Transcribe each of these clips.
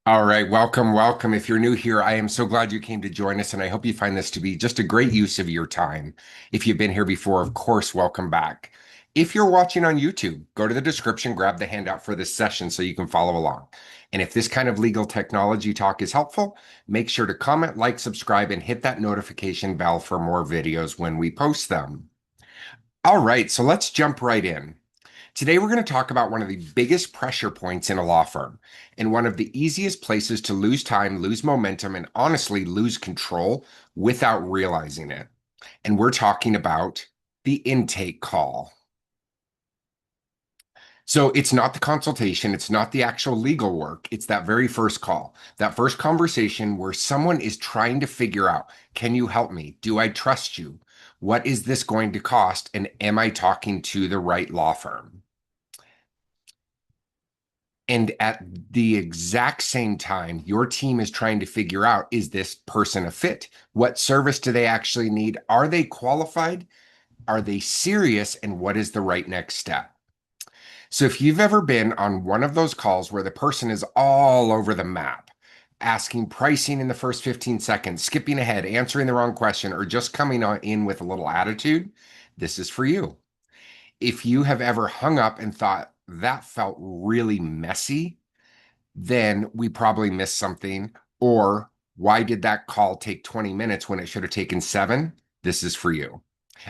All right, welcome, welcome. If you're new here, I am so glad you came to join us, and I hope you find this to be just a great use of your time. If you've been here before, of course, welcome back. If you're watching on YouTube, go to the description, grab the handout for this session so you can follow along. And if this kind of legal technology talk is helpful, make sure to comment, like, subscribe, and hit that notification bell for more videos when we post them. All right, so let's jump right in. Today, we're going to talk about one of the biggest pressure points in a law firm and one of the easiest places to lose time, lose momentum, and honestly lose control without realizing it. And we're talking about the intake call. So it's not the consultation, it's not the actual legal work, it's that very first call, that first conversation where someone is trying to figure out, can you help me? Do I trust you? What is this going to cost? And am I talking to the right law firm? And at the exact same time, your team is trying to figure out, is this person a fit? What service do they actually need? Are they qualified? Are they serious? And what is the right next step? So if you've ever been on one of those calls where the person is all over the map, asking pricing in the first 15 seconds, skipping ahead, answering the wrong question, or just coming in with a little attitude, this is for you. If you have ever hung up and thought that felt really messy, then we probably missed something. Or why did that call take 20 minutes when it should have taken 7? This is for you.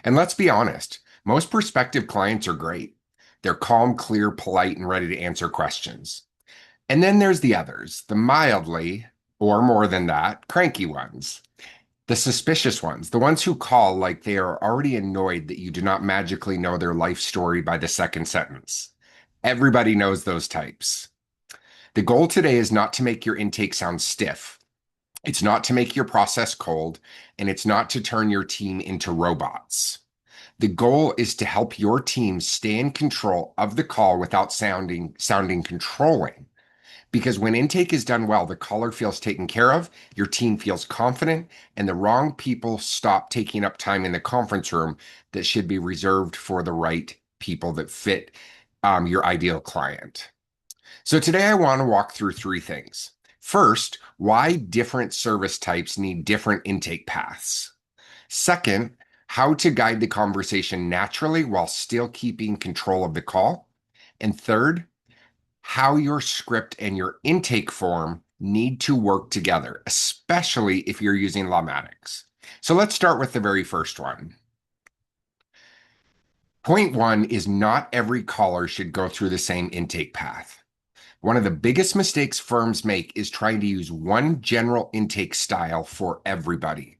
And let's be honest, most prospective clients are great. They're calm, clear, polite, and ready to answer questions. And then there's the others, the mildly, or more than that, cranky ones. The suspicious ones, the ones who call like they are already annoyed that you do not magically know their life story by the second sentence. Everybody knows those types. The goal today is not to make your intake sound stiff. It's not to make your process cold, and it's not to turn your team into robots. The goal is to help your team stay in control of the call without sounding controlling. Because when intake is done well, the caller feels taken care of, your team feels confident, and the wrong people stop taking up time in the conference room that should be reserved for the right people that fit your ideal client. So today I want to walk through 3 things. First, why different service types need different intake paths. Second, how to guide the conversation naturally while still keeping control of the call. And third, how your script and your intake form need to work together, especially if you're using Lawmatics. So let's start with the very first one. Point 1 is not every caller should go through the same intake path. One of the biggest mistakes firms make is trying to use one general intake style for everybody.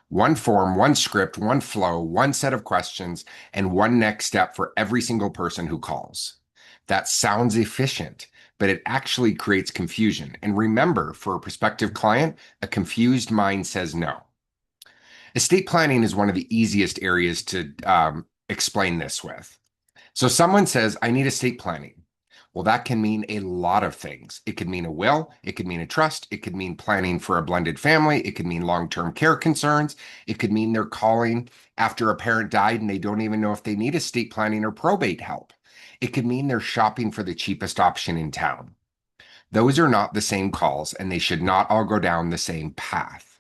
One form, one script, one flow, one set of questions, and one next step for every single person who calls. That sounds efficient, but it actually creates confusion. And remember, for a prospective client, a confused mind says no. Estate planning is one of the easiest areas to explain this with. So someone says, I need estate planning. Well, that can mean a lot of things. It could mean a will, it could mean a trust, it could mean planning for a blended family, it could mean long-term care concerns, it could mean they're calling after a parent died and they don't even know if they need estate planning or probate help. It could mean they're shopping for the cheapest option in town. Those are not the same calls, and they should not all go down the same path.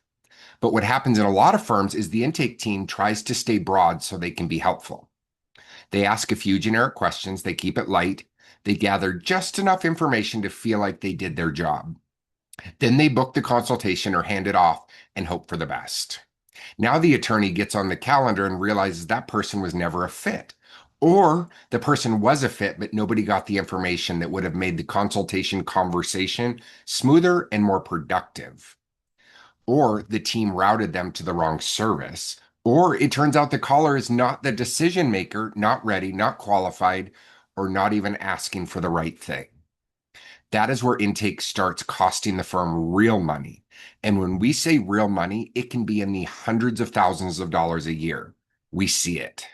But what happens in a lot of firms is the intake team tries to stay broad so they can be helpful. They ask a few generic questions, they keep it light, they gather just enough information to feel like they did their job. Then they book the consultation or hand it off and hope for the best. Now the attorney gets on the calendar and realizes that person was never a fit. Or the person was a fit, but nobody got the information that would have made the consultation conversation smoother and more productive. Or the team routed them to the wrong service. Or it turns out the caller is not the decision maker, not ready, not qualified, or not even asking for the right thing. That is where intake starts costing the firm real money. And when we say real money, it can be in the hundreds of thousands of dollars a year. We see it.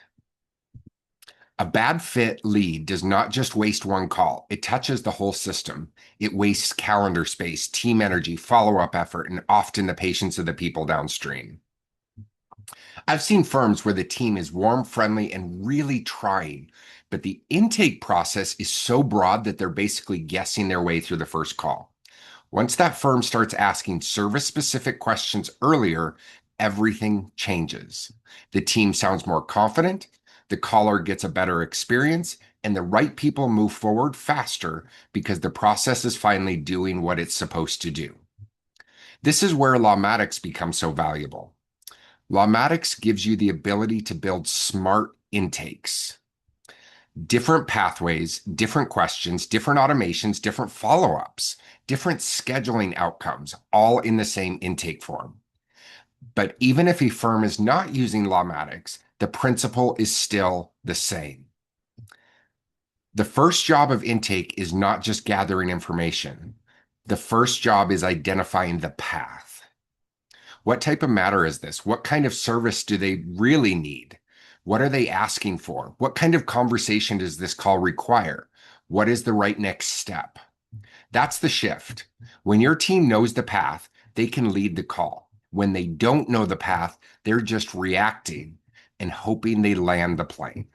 A bad fit lead does not just waste one call. It touches the whole system. It wastes calendar space, team energy, follow-up effort, and often the patience of the people downstream. I've seen firms where the team is warm, friendly, and really trying, but the intake process is so broad that they're basically guessing their way through the first call. Once that firm starts asking service-specific questions earlier, everything changes. The team sounds more confident, the caller gets a better experience, and the right people move forward faster because the process is finally doing what it's supposed to do. This is where Lawmatics becomes so valuable. Lawmatics gives you the ability to build smart intakes, different pathways, different questions, different automations, different follow-ups, different scheduling outcomes, all in the same intake form. But even if a firm is not using Lawmatics, the principle is still the same. The first job of intake is not just gathering information. The first job is identifying the path. What type of matter is this? What kind of service do they really need? What are they asking for? What kind of conversation does this call require? What is the right next step? That's the shift. When your team knows the path, they can lead the call. When they don't know the path, they're just reacting and hoping they land the plane.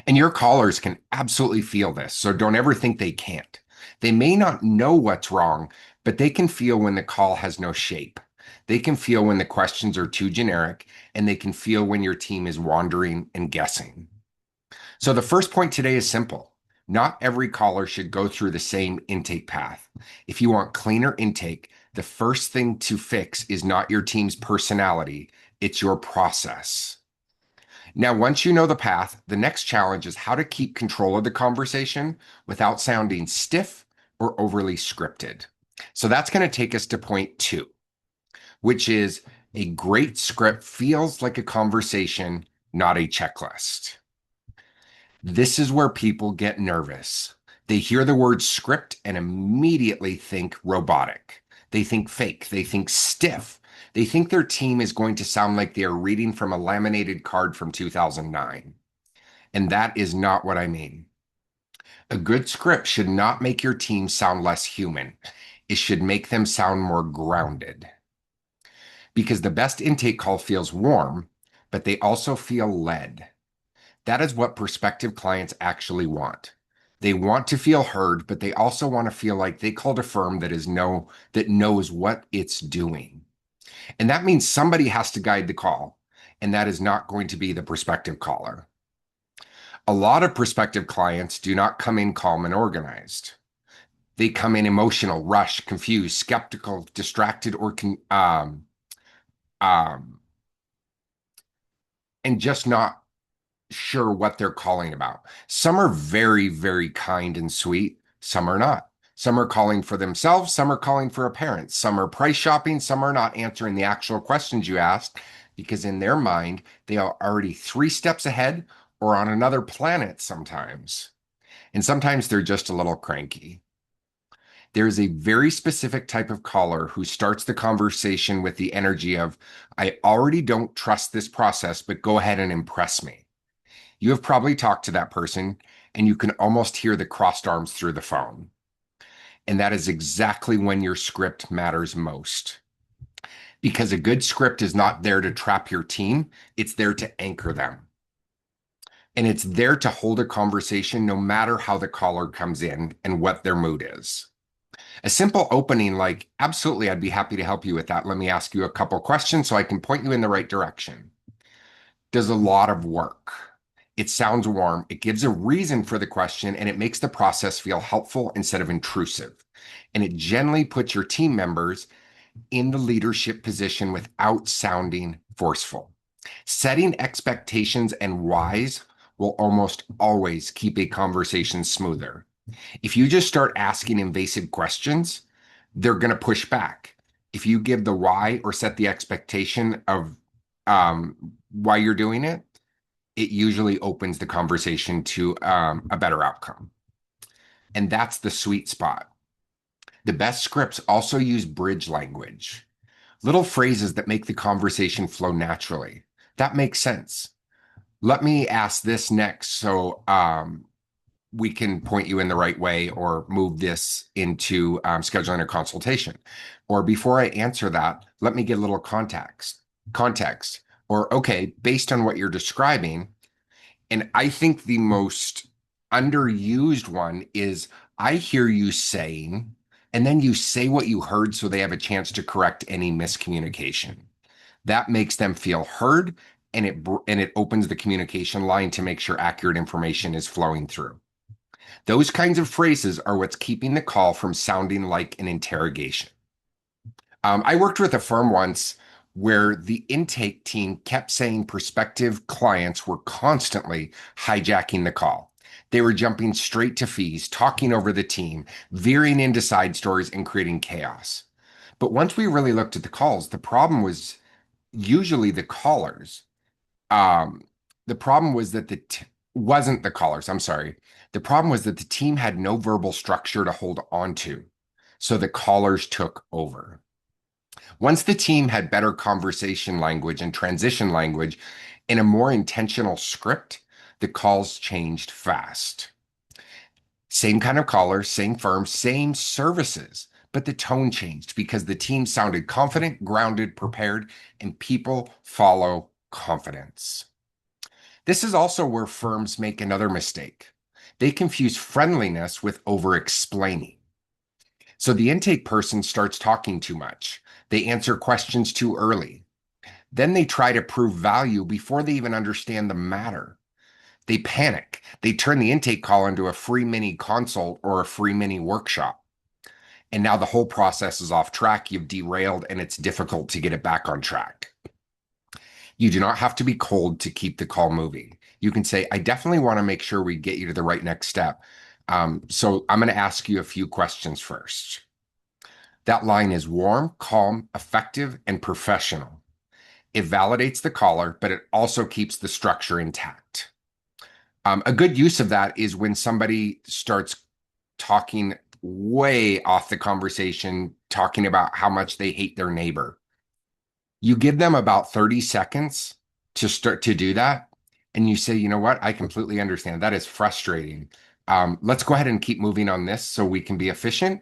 And your callers can absolutely feel this, so don't ever think they can't. They may not know what's wrong, but they can feel when the call has no shape. They can feel when the questions are too generic, and they can feel when your team is wandering and guessing. So the first point today is simple. Not every caller should go through the same intake path. If you want cleaner intake, the first thing to fix is not your team's personality, it's your process. Now, once you know the path, the next challenge is how to keep control of the conversation without sounding stiff or overly scripted. So that's going to take us to point 2, which is a great script feels like a conversation, not a checklist. This is where people get nervous. They hear the word script and immediately think robotic. They think fake. They think stiff. They think their team is going to sound like they are reading from a laminated card from 2009. And that is not what I mean. A good script should not make your team sound less human. It should make them sound more grounded. Because the best intake call feels warm, but they also feel led. That is what prospective clients actually want. They want to feel heard, but they also want to feel like they called a firm that knows what it's doing. And that means somebody has to guide the call, and that is not going to be the prospective caller. A lot of prospective clients do not come in calm and organized. They come in emotional, rushed, confused, skeptical, distracted, or and just not sure what they're calling about. Some are very, very kind and sweet. Some are not. Some are calling for themselves. Some are calling for a parent. Some are price shopping. Some are not answering the actual questions you asked because in their mind, they are already 3 steps ahead or on another planet sometimes. And sometimes they're just a little cranky. There's a very specific type of caller who starts the conversation with the energy of, I already don't trust this process, but go ahead and impress me. You have probably talked to that person and you can almost hear the crossed arms through the phone. And that is exactly when your script matters most. Because a good script is not there to trap your team, it's there to anchor them. And it's there to hold a conversation no matter how the caller comes in and what their mood is. A simple opening like, absolutely, I'd be happy to help you with that. Let me ask you a couple questions so I can point you in the right direction. Does a lot of work. It sounds warm. It gives a reason for the question and it makes the process feel helpful instead of intrusive. And it generally puts your team members in the leadership position without sounding forceful. Setting expectations and whys will almost always keep a conversation smoother. If you just start asking invasive questions, they're going to push back. If you give the why or set the expectation of why you're doing it, it usually opens the conversation to a better outcome. And that's the sweet spot. The best scripts also use bridge language, little phrases that make the conversation flow naturally. That makes sense. Let me ask this next so we can point you in the right way or move this into scheduling a consultation. Or before I answer that, let me get a little context. Or, okay, based on what you're describing, and I think the most underused one is I hear you saying, And then you say what you heard so they have a chance to correct any miscommunication. That makes them feel heard, and it opens the communication line to make sure accurate information is flowing through. Those kinds of phrases are what's keeping the call from sounding like an interrogation. I worked with a firm once where the intake team kept saying prospective clients were constantly hijacking the call. They were jumping straight to fees, talking over the team, veering into side stories, and creating chaos. But once we really looked at the calls, the problem was usually the callers. Um, the problem was that wasn't the callers. I'm sorry. The problem was that the team had no verbal structure to hold on to. So the callers took over. Once the team had better conversation language and transition language in a more intentional script, the calls changed fast. Same kind of callers, same firm, same services, but the tone changed because the team sounded confident, grounded, prepared, and people follow confidence. This is also where firms make another mistake. They confuse friendliness with over-explaining. So the intake person starts talking too much. They answer questions too early. Then they try to prove value before they even understand the matter. They panic. They turn the intake call into a free mini consult or a free mini workshop. And now the whole process is off track. You've derailed, and it's difficult to get it back on track. You do not have to be cold to keep the call moving. You can say, I definitely want to make sure we get you to the right next step. So I'm going to ask you a few questions first. That line is warm, calm, effective, and professional. It validates the caller, but it also keeps the structure intact. A good use of that is when somebody starts talking way off the conversation, talking about how much they hate their neighbor. You give them about 30 seconds to start to do that. And you say, you know what? I completely understand. That is frustrating. Let's go ahead and keep moving on this so we can be efficient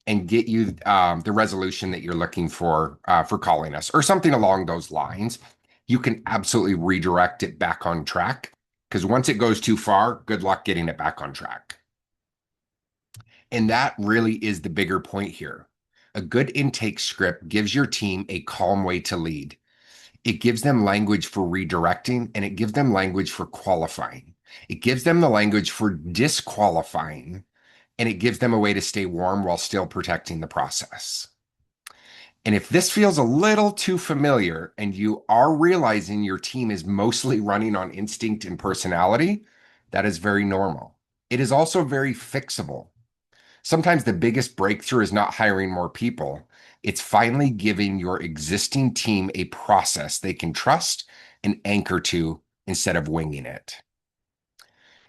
and get you the resolution that you're looking for calling us, or something along those lines. You can absolutely redirect it back on track, because once it goes too far, good luck getting it back on track. And that really is the bigger point here. A good intake script gives your team a calm way to lead. It gives them language for redirecting, and it gives them language for qualifying. It gives them the language for disqualifying, and it gives them a way to stay warm while still protecting the process. And if this feels a little too familiar and you are realizing your team is mostly running on instinct and personality, that is very normal. It is also very fixable. Sometimes the biggest breakthrough is not hiring more people. It's finally giving your existing team a process they can trust and anchor to instead of winging it.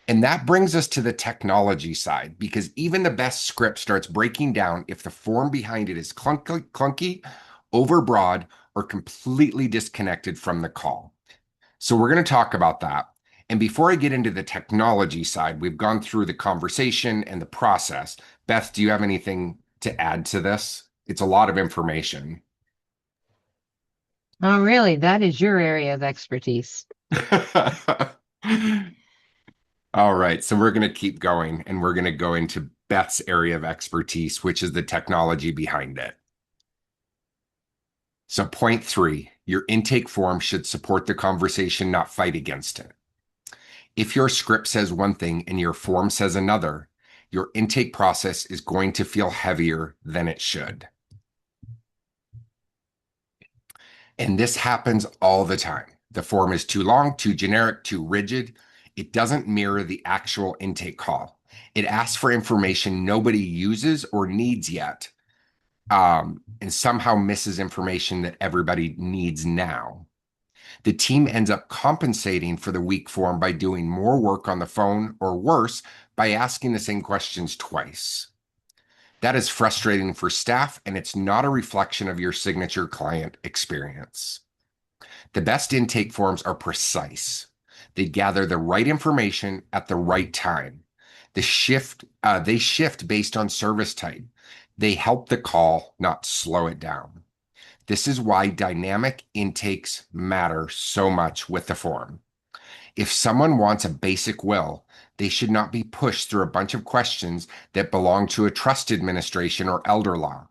And that brings us to the technology side, because even the best script starts breaking down if the form behind it is clunky, overbroad, or completely disconnected from the call. So we're going to talk about that. And before I get into the technology side, we've gone through the conversation and the process. Beth, do you have anything to add to this? It's a lot of information. Oh, really? That is your area of expertise. All right, so we're going to keep going, and we're going to go into Beth's area of expertise, which is the technology behind it. So, point three, your intake form should support the conversation, not fight against it. If your script says one thing and your form says another, your intake process is going to feel heavier than it should. And this happens all the time. The form is too long, too generic, too rigid. It doesn't mirror the actual intake call. It asks for information nobody uses or needs yet, and somehow misses information that everybody needs now. The team ends up compensating for the weak form by doing more work on the phone, or worse, by asking the same questions twice. That is frustrating for staff, and it's not a reflection of your signature client experience. The best intake forms are precise. They gather the right information at the right time. They shift based on service type. They help the call, not slow it down. This is why dynamic intakes matter so much with the form. If someone wants a basic will, They should not be pushed through a bunch of questions that belong to a trust administration or elder law.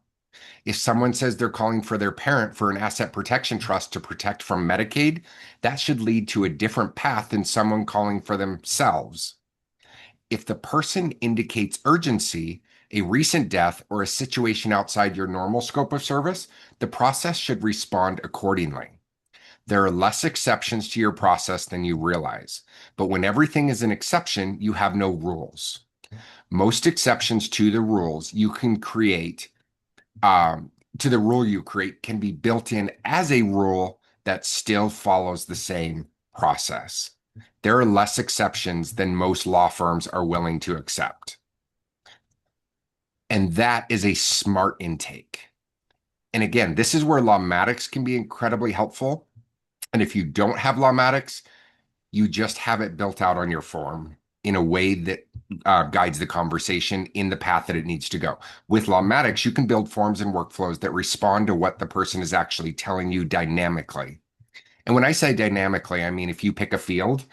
If someone says they're calling for their parent for an asset protection trust to protect from Medicaid, that should lead to a different path than someone calling for themselves. If the person indicates urgency, a recent death, or a situation outside your normal scope of service, the process should respond accordingly. There are less exceptions to your process than you realize, but when everything is an exception, you have no rules. Most exceptions to the rules you can create, to the rule you create, can be built in as a rule that still follows the same process. There are less exceptions than most law firms are willing to accept. And that is a smart intake. And again, this is where Lawmatics can be incredibly helpful. And if you don't have Lawmatics, you just have it built out on your form in a way that guides the conversation in the path that it needs to go. With Lawmatics, you can build forms and workflows that respond to what the person is actually telling you dynamically. And when I say dynamically, I mean if you pick a field,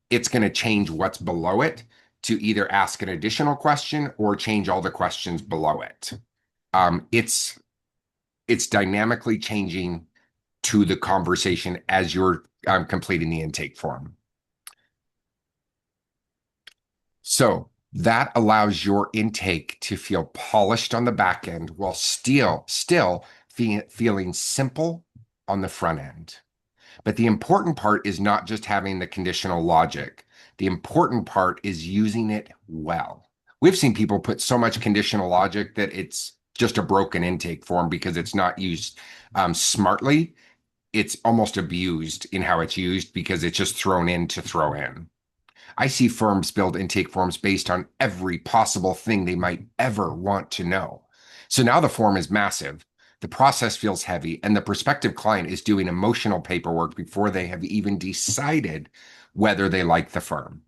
it's going to change what's below it to either ask an additional question or change all the questions below it. It's dynamically changing to the conversation as you're completing the intake form. So that allows your intake to feel polished on the back end while still feeling simple on the front end. But the important part is not just having the conditional logic. The important part is using it well. We've seen people put so much conditional logic that it's just a broken intake form because it's not used smartly. It's almost abused in how it's used because it's just thrown in to throw in. I see firms build intake forms based on every possible thing they might ever want to know. So now the form is massive, the process feels heavy, and the prospective client is doing emotional paperwork before they have even decided whether they like the firm.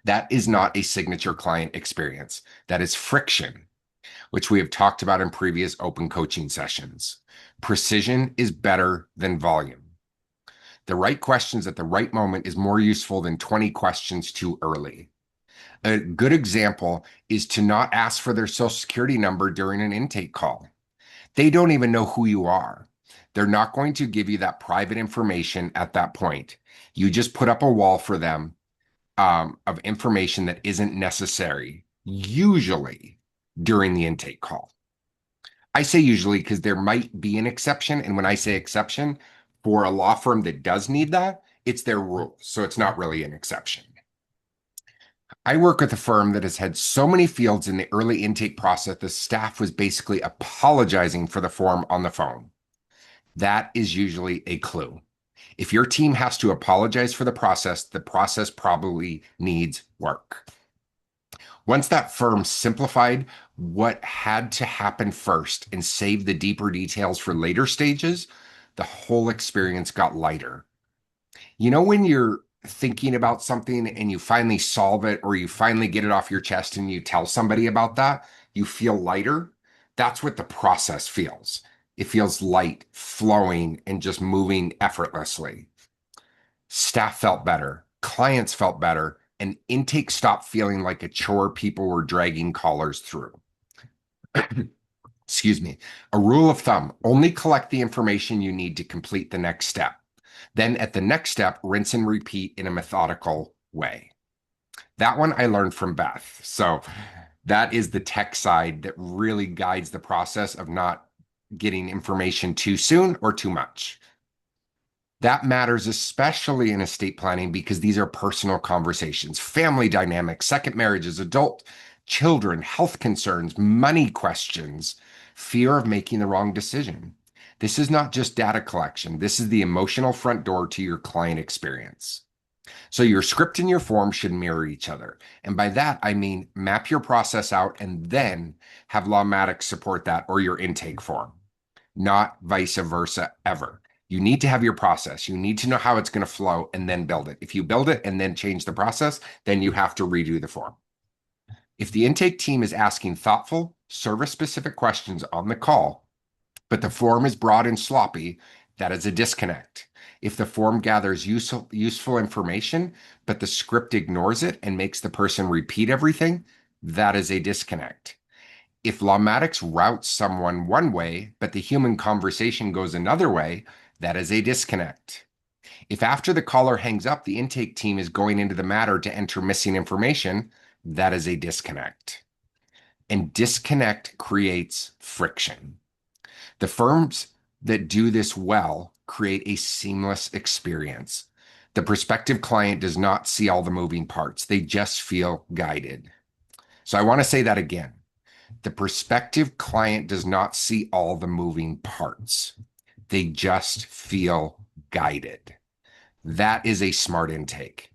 That is not a signature client experience. That is friction, which we have talked about in previous open coaching sessions. Precision is better than volume. The right questions at the right moment is more useful than 20 questions too early. A good example is to not ask for their social security number during an intake call. They don't even know who you are. They're not going to give you that private information at that point. You just put up a wall for them of information that isn't necessary, usually during the intake call. I say usually because there might be an exception. And when I say exception, for a law firm that does need that, it's their rule. So it's not really an exception. I work with a firm that has had so many fields in the early intake process, the staff was basically apologizing for the form on the phone. That is usually a clue. If your team has to apologize for the process probably needs work. Once that firm simplified what had to happen first and saved the deeper details for later stages, the whole experience got lighter. You know, when you're thinking about something and you finally solve it or you finally get it off your chest and you tell somebody about that, you feel lighter. That's what the process feels. It feels light, flowing, and just moving effortlessly. Staff felt better, clients felt better, and intake stopped feeling like a chore people were dragging callers through. Excuse me. A rule of thumb, only collect the information you need to complete the next step. Then at the next step, rinse and repeat in a methodical way. That one I learned from Beth. So that is the tech side that really guides the process of not getting information too soon or too much. That matters especially in estate planning because these are personal conversations, family dynamics, second marriages, adult children, health concerns, money questions, fear of making the wrong decision. This is not just data collection. This is the emotional front door to your client experience. So your script and your form should mirror each other. And by that, I mean map your process out and then have Lawmatics support that or your intake form, not vice versa ever. You need to have your process. You need to know how it's going to flow and then build it. If you build it and then change the process, then you have to redo the form. If the intake team is asking thoughtful, service-specific questions on the call, but the form is broad and sloppy, That is a disconnect. If the form gathers useful information, but the script ignores it and makes the person repeat everything, that is a disconnect. If Lawmatics routes someone one way, but the human conversation goes another way, that is a disconnect. If after the caller hangs up, the intake team is going into the matter to enter missing information, that is a disconnect. And disconnect creates friction. The firms that do this well create a seamless experience. The prospective client does not see all the moving parts, they just feel guided. So I want to say that again. The prospective client does not see all the moving parts, they just feel guided. That is a smart intake.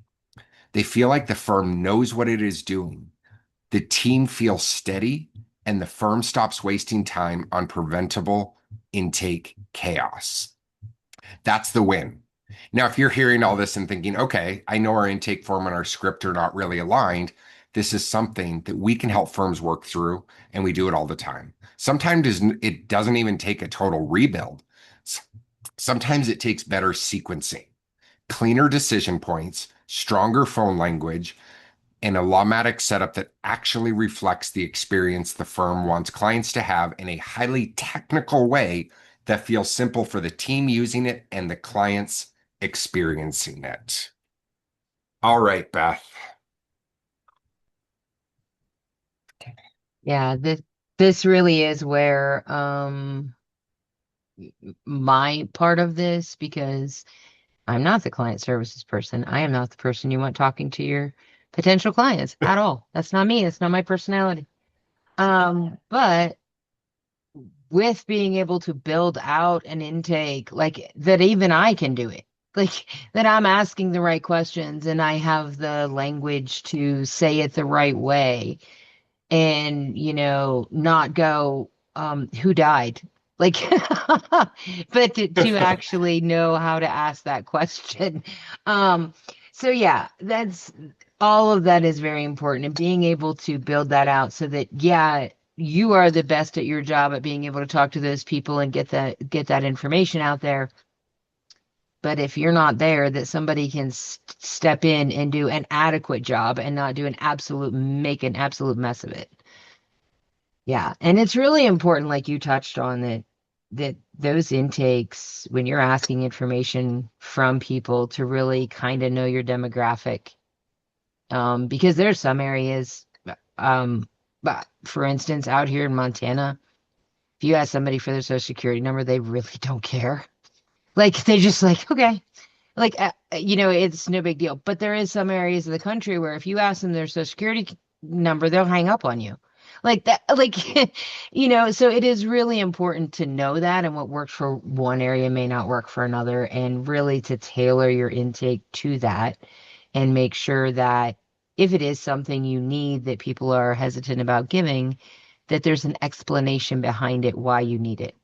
They feel like the firm knows what it is doing. The team feels steady, and the firm stops wasting time on preventable intake chaos. That's the win. Now, if you're hearing all this and thinking, okay, I know our intake form and our script are not really aligned, this is something that we can help firms work through, and we do it all the time. Sometimes it doesn't even take a total rebuild. Sometimes it takes better sequencing, cleaner decision points, stronger phone language, and a Lawmatic setup that actually reflects the experience the firm wants clients to have in a highly technical way that feels simple for the team using it and the clients experiencing it. All right, Beth. Yeah, this really is where my part of this, because I'm not the client services person. I am not the person you want talking to your potential clients at all. That's not me. It's not my personality. But with being able to build out an intake like that, even I can do it. Like that I'm asking the right questions and I have the language to say it the right way and, not go, who died? Like, but to actually know how to ask that question. Um, so yeah, that's all of that is very important and being able to build that out so that, yeah, you are the best at your job at being able to talk to those people and get that information out there. But if you're not there, that somebody can step in and do an adequate job and not do make an absolute mess of it. Yeah, and it's really important, like you touched on, that those intakes, when you're asking information from people, to really kind of know your demographic. Because there's some areas, but for instance, out here in Montana, if you ask somebody for their social security number, they really don't care. Like they just like, okay, like it's no big deal. But there is some areas of the country where if you ask them their social security number, they'll hang up on you. Like that, like so it is really important to know that, and what works for one area may not work for another, and really to tailor your intake to that and make sure that if it is something you need that people are hesitant about giving, that there's an explanation behind it why you need it.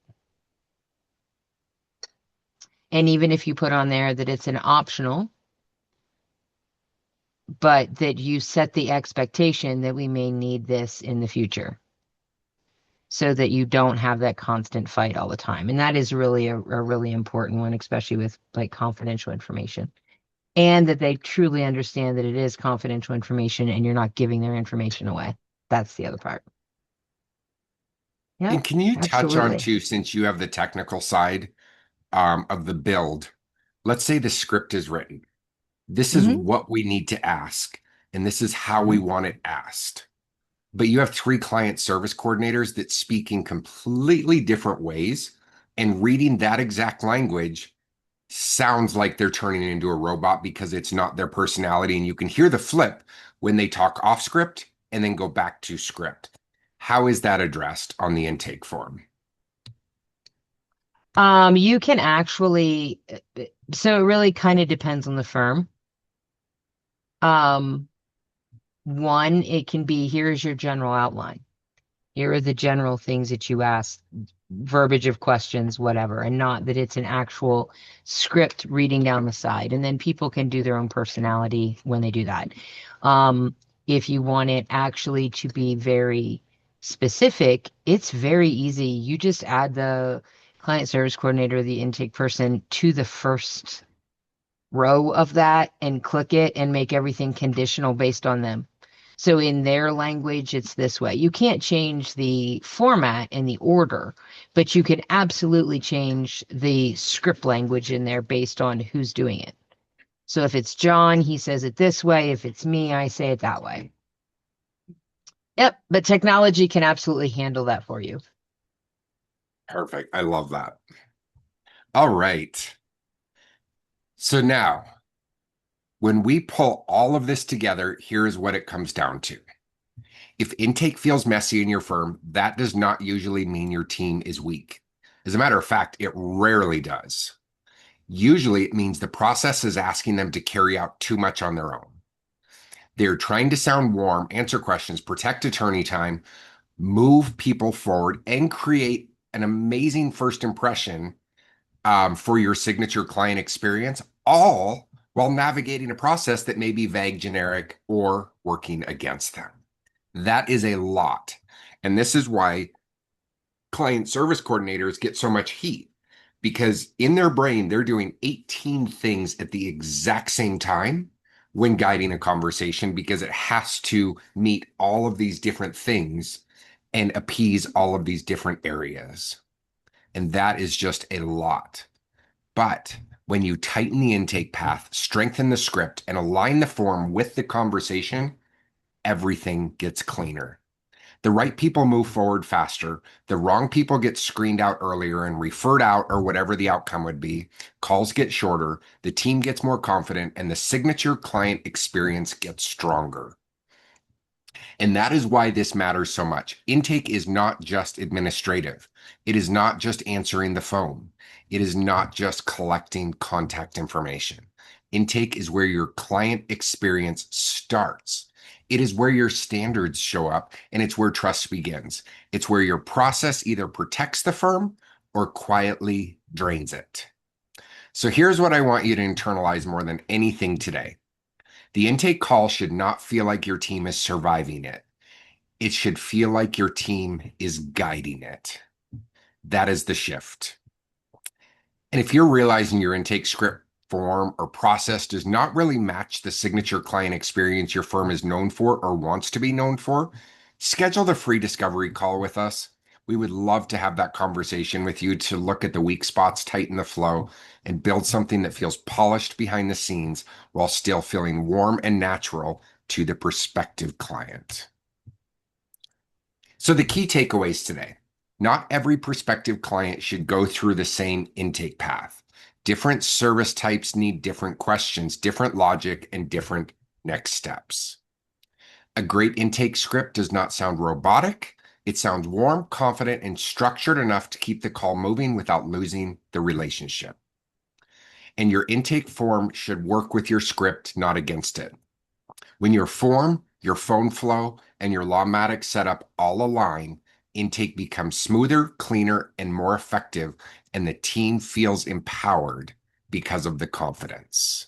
And even if you put on there that it's an optional, but that you set the expectation that we may need this in the future so that you don't have that constant fight all the time. And that is really a really important one, especially with like confidential information. And that they truly understand that it is confidential information and you're not giving their information away. That's the other part. Yep, And can you touch on absolutely. too, since you have the technical side of the build, let's say the script is written. This is Hmm. what we need to ask, and this is how we want it asked. But you have three client service coordinators that speak in completely different ways, and reading that exact language sounds like they're turning it into a robot because it's not their personality. And you can hear the flip when they talk off script and then go back to script. How is that addressed on the intake form? You can actually, so it really kind of depends on the firm. Um, One, it can be here's your general outline. Here are the general things that you ask, verbiage of questions, whatever, and not that it's an actual script reading down the side. And then people can do their own personality when they do that. If you want it actually to be very specific, it's very easy. You just add client service coordinator, the intake person, to the first row of that and click it and make everything conditional based on them. So in their language, it's this way. You can't change the format and the order, but you can absolutely change the script language in there based on who's doing it. So if it's John, he says it this way. If it's me, I say it that way. Yep, but technology can absolutely handle that for you. Perfect. I love that. All right. So now, when we pull all of this together, here's what it comes down to. If intake feels messy in your firm, that does not usually mean your team is weak. As a matter of fact, it rarely does. Usually, it means the process is asking them to carry out too much on their own. They're trying to sound warm, answer questions, protect attorney time, move people forward, and create an amazing first impression for your signature client experience, all while navigating a process that may be vague, generic, or working against them. That is a lot. And this is why client service coordinators get so much heat, because in their brain, they're doing 18 things at the exact same time when guiding a conversation, because it has to meet all of these different things and appease all of these different areas. And that is just a lot. But when you tighten the intake path, strengthen the script, and align the form with the conversation, everything gets cleaner. The right people move forward faster. The wrong people get screened out earlier and referred out, or whatever the outcome would be. Calls get shorter. The team gets more confident, and the signature client experience gets stronger. And that is why this matters so much. Intake is not just administrative. It is not just answering the phone. It is not just collecting contact information. Intake is where your client experience starts. It is where your standards show up, and it's where trust begins. It's where your process either protects the firm or quietly drains it. So here's what I want you to internalize more than anything today. The intake call should not feel like your team is surviving it. It should feel like your team is guiding it. That is the shift. And if you're realizing your intake script, form, or process does not really match the signature client experience your firm is known for or wants to be known for, schedule the free discovery call with us. We would love to have that conversation with you to look at the weak spots, tighten the flow, and build something that feels polished behind the scenes while still feeling warm and natural to the prospective client. So the key takeaways today: not every prospective client should go through the same intake path. Different service types need different questions, different logic, and different next steps. A great intake script does not sound robotic. It sounds warm, confident, and structured enough to keep the call moving without losing the relationship. And your intake form should work with your script, not against it. When your form, your phone flow, and your Lawmatics setup all align, intake becomes smoother, cleaner, and more effective, and the team feels empowered because of the confidence.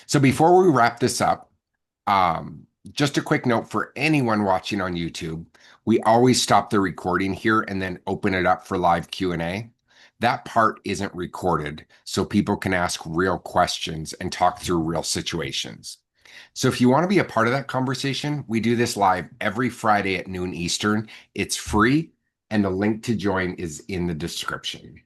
So before we wrap this up, just a quick note for anyone watching on YouTube: we always stop the recording here and then open it up for live Q&A. That part isn't recorded, so people can ask real questions and talk through real situations. So if you want to be a part of that conversation, we do this live every Friday at noon Eastern. It's free, and the link to join is in the description.